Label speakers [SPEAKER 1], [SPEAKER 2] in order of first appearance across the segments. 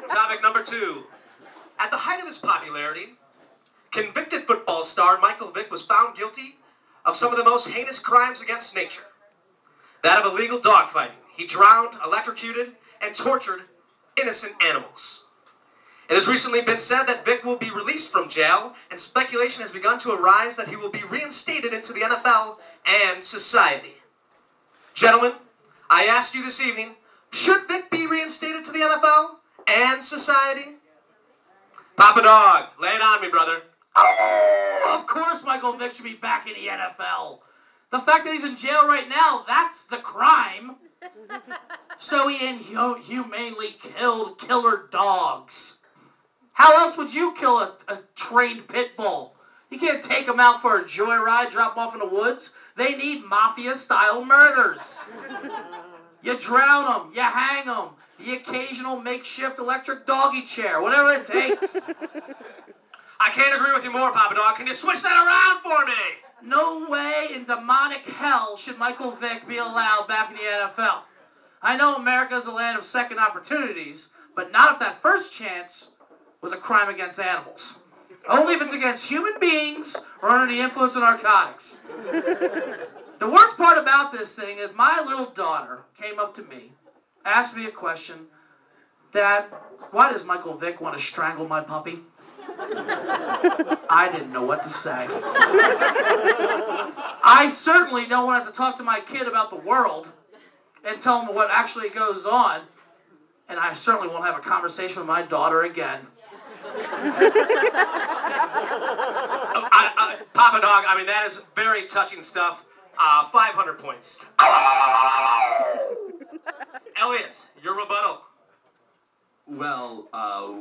[SPEAKER 1] Topic number 2. At the height of his popularity, convicted football star Michael Vick was found guilty of some of the most heinous crimes against nature. That of illegal dogfighting. He drowned, electrocuted, and tortured innocent animals. It has recently been said that Vick will be released from jail, and speculation has begun to arise that he will be reinstated into the NFL and society. Gentlemen, I ask you this evening, should Vick be reinstated to the NFL and society? Papa Dog, lay it on me, brother.
[SPEAKER 2] Oh, of course Michael Vick should be back in the NFL. The fact that he's in jail right now, that's the crime. So he inhumanely killed killer dogs. How else would you kill a trained pit bull? You can't take them out for a joyride, drop them off in the woods. They need mafia-style murders. You drown them, you hang them, the occasional makeshift electric doggy chair, whatever it takes.
[SPEAKER 1] I can't agree with you more, Papa Dog. Can you switch that around for me?
[SPEAKER 2] No way in demonic hell should Michael Vick be allowed back in the NFL. I know America's a land of second opportunities, but not if that first chance was a crime against animals. Only if it's against human beings or under the influence of narcotics. The worst part about this thing is my little daughter came up to me, asked me a question. Dad, why does Michael Vick want to strangle my puppy? I didn't know what to say. I certainly don't want to have to talk to my kid about the world and tell him what actually goes on. And I certainly won't have a conversation with my daughter again.
[SPEAKER 1] Papa Dog, I mean, that is very touching stuff. 500 points. Elliot, your rebuttal.
[SPEAKER 3] Well,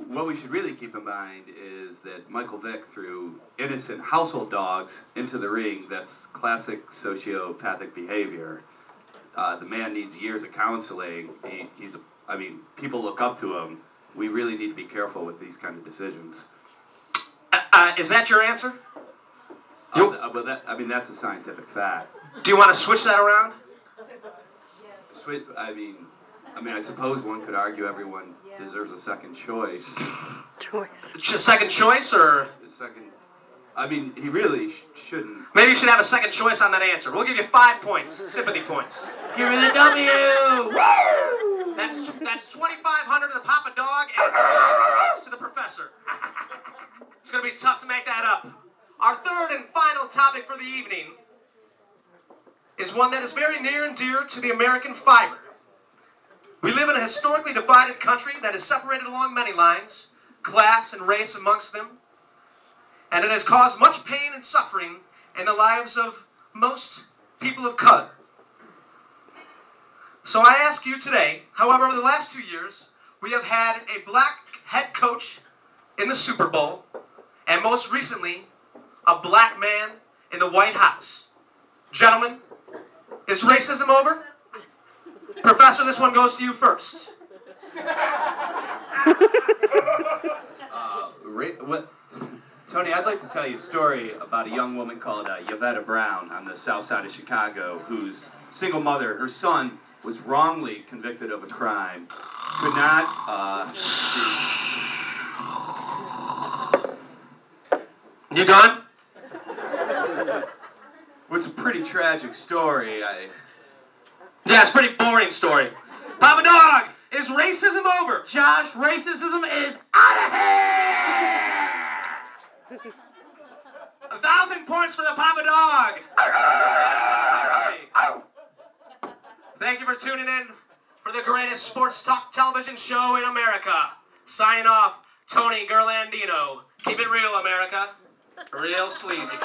[SPEAKER 3] what we should really keep in mind is that Michael Vick threw innocent household dogs into the ring. That's classic sociopathic behavior. The man needs years of counseling. I mean, people look up to him. We really need to be careful with these kind of decisions.
[SPEAKER 1] Is that your answer?
[SPEAKER 3] Well, that's a scientific fact.
[SPEAKER 1] Do you want to switch that around?
[SPEAKER 3] I suppose one could argue everyone deserves a second choice.
[SPEAKER 1] Second choice, or?
[SPEAKER 3] He really shouldn't.
[SPEAKER 1] Maybe you should have a second choice on that answer. We'll give you 5 points, sympathy points.
[SPEAKER 2] Give me the W!
[SPEAKER 1] That's 2,500 to the Papa Dog and to the Professor. It's going to be tough to make that up. Our third and final topic for the evening is one that is very near and dear to the American fiber. We live in a historically divided country that is separated along many lines, class and race amongst them, and it has caused much pain and suffering in the lives of most people of color. So I ask you today, however, over the last 2 years, we have had a black head coach in the Super Bowl, and most recently, a black man in the White House. Gentlemen, is racism over? Professor, this one goes to you first.
[SPEAKER 3] Tony, I'd like to tell you a story about a young woman called Yvette Brown on the south side of Chicago, whose single mother, her son, was wrongly convicted of a crime. Could not,
[SPEAKER 1] You done?
[SPEAKER 3] Well, it's a pretty tragic story.
[SPEAKER 1] Yeah, it's a pretty boring story. Papa Dog, is racism over?
[SPEAKER 2] Josh, racism is out of here!
[SPEAKER 1] 1,000 points for the Papa Dog. Thank you for tuning in for the greatest sports talk television show in America. Signing off, Tony Gerlandino. Keep it real, America. Real sleazy.